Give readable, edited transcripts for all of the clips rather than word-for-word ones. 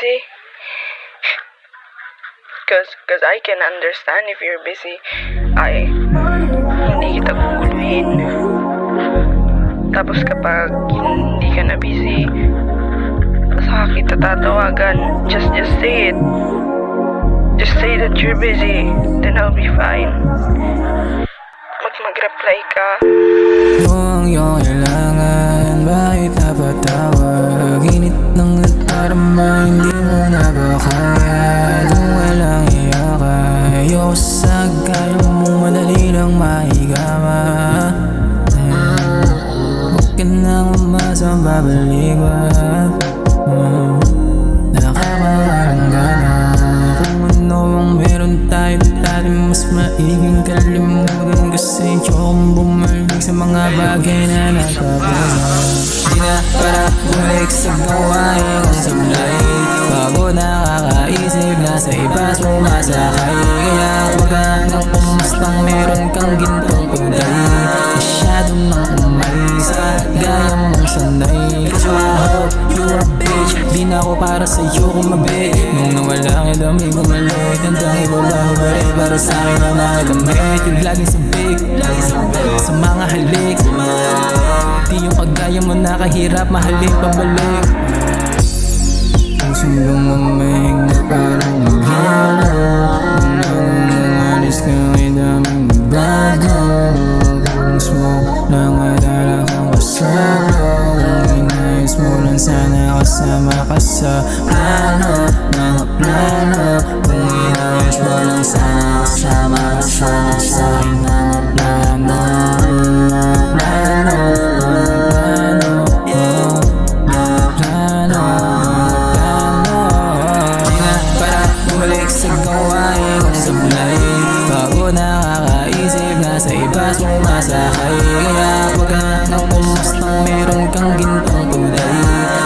busy. Cause I can understand if you're busy. Ay, hindi kita guguluhin. Tapos kapag hindi ka na busy, saka kita tatawagan. Just say it. Just say that you're busy. Then I'll be fine. Mag-reply ka. Kung iyong kailangan, bakit napatawag? Init ng natarama, hindi mo na ba kaya? Kung walang iyaka, ayoko sa kaya mo madali lang mahigama. Huwag ka nang umasang babalik ba? Nakakawalanggana. Kung ano ang meron tayo dati, mas maiging kalimutan. Kasi ayokong bumalik sa mga bagay na nakabulan. Di na para bumalik sa gawain kung sablay. Bago nakakaisip na sa iba sumasakay. Kaya wag ka nang pumustang meron kang gintong pagday. Masyado nang umalis sa gaya mong sanay. Kasi I hope you are bitch. Di na ako para sa'yo kumabit. Nung nawala ka dami bumalik. Hanggang iwala ko ba rin para sa'kin na nakagamit. Yung laging sabik sa mga halik. Di yung kagaya mo nakahirap mahalin pabalik. Puso lumamig na parang maghalo. Nung umalis ka ay daming bago. Puso mo nang alala kang kasama. Kung inayos mo lang sana kasama ka sa plano. Mga plano. Kung inayos mo lang sana kasama ka sana sa aking mga plano. Sa gawain kung sablay. Bago nakakaisip na sa iba sumasakay. Kaya wag ka nang pumustang meron kang gintong kulay.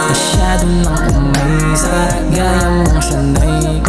Masyado nang umay sa gaya mong sanay.